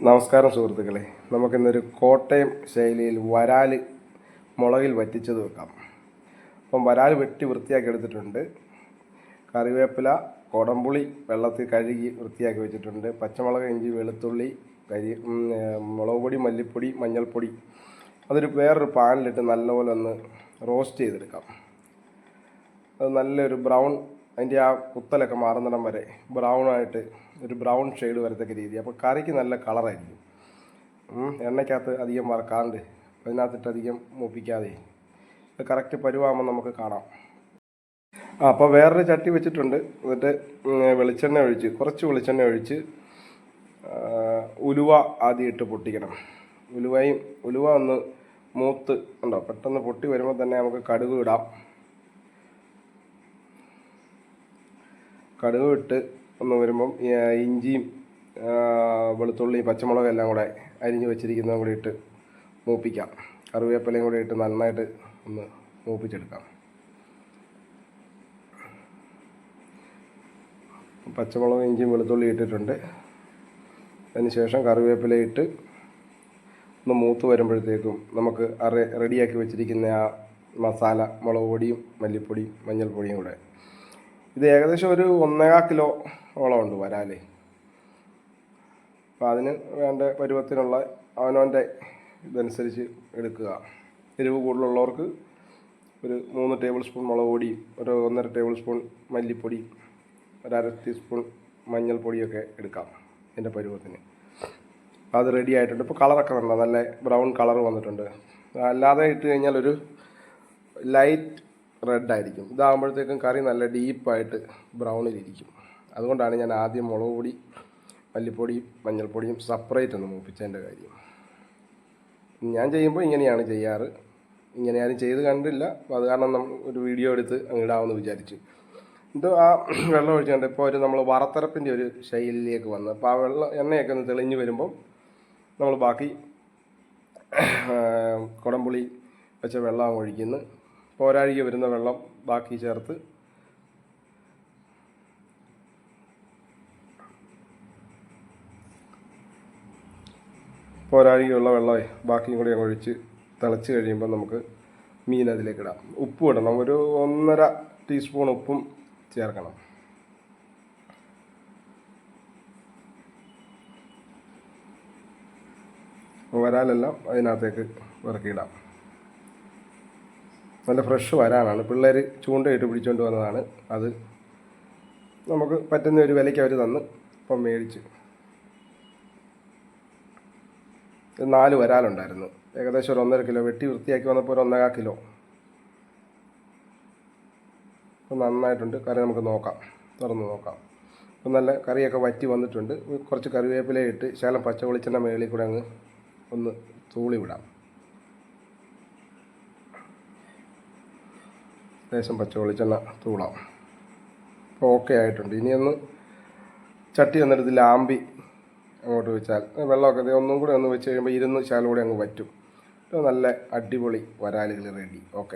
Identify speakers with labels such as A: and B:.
A: നമസ്കാരം സുഹൃത്തുക്കളെ, നമുക്കിന്നൊരു കോട്ടയം ശൈലിയിൽ വരാൽ മുളകിൽ വറ്റിച്ചത് വെക്കാം. അപ്പം വരാൽ വെട്ടി വൃത്തിയാക്കി എടുത്തിട്ടുണ്ട്. കറിവേപ്പില, കൊടംപുളി വെള്ളത്തിൽ കഴുകി വൃത്തിയാക്കി വെച്ചിട്ടുണ്ട്. പച്ചമുളക്, ഇഞ്ചി, വെളുത്തുള്ളി, മുളക് പൊടി, മല്ലിപ്പൊടി, മഞ്ഞൾപ്പൊടി അതൊരു വേറൊരു പാനിലിട്ട് നല്ലപോലെ ഒന്ന് റോസ്റ്റ് ചെയ്തെടുക്കാം. അത് നല്ലൊരു ബ്രൗൺ, അതിൻ്റെ ആ കുത്തലൊക്കെ മാറുന്നിടം വരെ ബ്രൗണായിട്ട് ഒരു ബ്രൗൺ ഷെയ്ഡ് വരത്തക്ക രീതി. അപ്പോൾ കറിക്ക് നല്ല കളറായിരിക്കും. എണ്ണയ്ക്കകത്ത് അധികം വറക്കാണ്ട് അതിനകത്തിട്ട് അധികം മൂപ്പിക്കാതെ ഇത് കറക്റ്റ് പരുവാകുമ്പോൾ നമുക്ക് കാണാം. അപ്പോൾ വേറൊരു ചട്ടി വെച്ചിട്ടുണ്ട്. എന്നിട്ട് കുറച്ച് വെളിച്ചെണ്ണ ഒഴിച്ച് ഉലുവ ആദ്യം ഇട്ട് പൊട്ടിക്കണം. ഉലുവ ഒന്ന് മൂത്ത് ഉണ്ടോ പെട്ടെന്ന് പൊട്ടി വരുമ്പോൾ തന്നെ നമുക്ക് കടുക് ഇടാം. കടുക് ഇട്ട് ഒന്ന് വരുമ്പം ഇഞ്ചിയും വെളുത്തുള്ളിയും പച്ചമുളകും എല്ലാം കൂടെ അരിഞ്ഞ് വെച്ചിരിക്കുന്നതും കൂടി ഇട്ട് മൂപ്പിക്കാം. കറിവേപ്പിലയും കൂടി ഇട്ട് നന്നായിട്ട് ഒന്ന് മൂപ്പിച്ചെടുക്കാം. പച്ചമുളകും ഇഞ്ചിയും വെളുത്തുള്ളി ഇട്ടിട്ടുണ്ട്. അതിന് ശേഷം കറിവേപ്പില ഇട്ട് ഒന്ന് മൂത്ത് വരുമ്പോഴത്തേക്കും നമുക്ക് റെഡിയാക്കി വെച്ചിരിക്കുന്ന ആ മസാല, മുളക് പൊടിയും മല്ലിപ്പൊടിയും മഞ്ഞൾപ്പൊടിയും കൂടെ, ഇത് ഏകദേശം ഒരു 1.25 കിലോ ഉണ്ട് വരാലേ. അപ്പോൾ അതിന് വേണ്ട പരുവത്തിനുള്ള അവനവൻ്റെ ഇതനുസരിച്ച് എടുക്കുക. എരിവ് കൂടുതലുള്ളവർക്ക് ഒരു 3 ടേബിൾ സ്പൂൺ മുളക് പൊടി, ഒരു 1.5 ടേബിൾ സ്പൂൺ മല്ലിപ്പൊടി, ഒരു 1/2 ടീസ്പൂൺ മഞ്ഞൾപ്പൊടിയൊക്കെ എടുക്കാം ഇതിൻ്റെ പരുവത്തിന്. അത് റെഡി ആയിട്ടുണ്ട്. ഇപ്പോൾ കളറൊക്കെ വേണ്ട, നല്ല ബ്രൗൺ കളർ വന്നിട്ടുണ്ട്. അല്ലാതെ ഇട്ട് കഴിഞ്ഞാൽ ഒരു ലൈറ്റ് റെഡായിരിക്കും. ഇതാകുമ്പോഴത്തേക്കും കറി നല്ല ഡീപ്പായിട്ട് ബ്രൗണിലിരിക്കും. അതുകൊണ്ടാണ് ഞാൻ ആദ്യം മുളക് പൊടി, മല്ലിപ്പൊടിയും മഞ്ഞൾപ്പൊടിയും സെപ്പറേറ്റ് ഒന്ന് മൂപ്പിച്ചതിൻ്റെ കാര്യം. ഞാൻ ചെയ്യുമ്പോൾ ഇങ്ങനെയാണ് ചെയ്യാറ്. ഇങ്ങനെ ആരും ചെയ്ത് കണ്ടില്ല. അത് കാരണം ഒരു വീഡിയോ എടുത്ത് ഇടാമെന്ന് വിചാരിച്ചു. ഇത് ആ വെള്ളം ഒഴിച്ചുകൊണ്ട് ഇപ്പോൾ നമ്മൾ വറത്തരപ്പിൻ്റെ ഒരു ശൈലിയിലേക്ക് വന്നു. അപ്പോൾ ആ എണ്ണയൊക്കെ ഒന്ന് തെളിഞ്ഞ് വരുമ്പം നമ്മൾ ബാക്കി കുടംപുളി വെച്ച വെള്ളം ഒഴിക്കുന്നു. പോരാഴിക വരുന്ന വെള്ളം ബാക്കി ചേർത്ത് പോരാഴികയുള്ള വെള്ളമേ ബാക്കിയും കൂടി ഒഴിച്ച് തിളച്ച് കഴിയുമ്പോൾ നമുക്ക് മീൻ അതിലേക്ക് ഇടാം. ഉപ്പ് ഇടണം, ഒരു 1.5 ടീസ്പൂൺ ഉപ്പും ചേർക്കണം. വരാലെല്ലാം അതിനകത്തേക്ക് ഇറക്കിയിടാം. നല്ല ഫ്രഷ് വരാനാണ്. പിള്ളേർ ചൂണ്ടയിട്ട് പിടിച്ചുകൊണ്ട് വന്നതാണ്. അത് നമുക്ക് പറ്റുന്ന ഒരു വിലയ്ക്ക് അവർ തന്ന് ഇപ്പം മേടിച്ച്. 4 വരാലുണ്ടായിരുന്നു. ഏകദേശം ഒരു 1.5 കിലോ വെട്ടി വൃത്തിയാക്കി വന്നപ്പോൾ ഒരു 1.25 കിലോ. അപ്പം നന്നായിട്ടുണ്ട്. കറി നമുക്ക് നോക്കാം, തുറന്ന് നോക്കാം. അപ്പം നല്ല കറിയൊക്കെ വറ്റി വന്നിട്ടുണ്ട്. കുറച്ച് കറിവേപ്പില ഇട്ട് ശകലം പച്ച വെളിച്ചെണ്ണ മേളിൽ കൂടെ അങ്ങ് ഒന്ന് തൂളി വിടാം. ലേശം പച്ച വെളിച്ചെണ്ണ തൂളാം. അപ്പോൾ ഓക്കെ ആയിട്ടുണ്ട്. ഇനിയൊന്ന് ചട്ടി വന്നെടുത്ത് ലാമ്പി അങ്ങോട്ട് വെച്ചാൽ വെള്ളമൊക്കെ ഒന്നും കൂടെ ഒന്ന് വെച്ച് കഴിയുമ്പോൾ ഇരുന്ന് ശകലം കൂടെ അങ്ങ് വറ്റും. നല്ല അടിപൊളി വരാലുകൾ റെഡി. ഓക്കെ.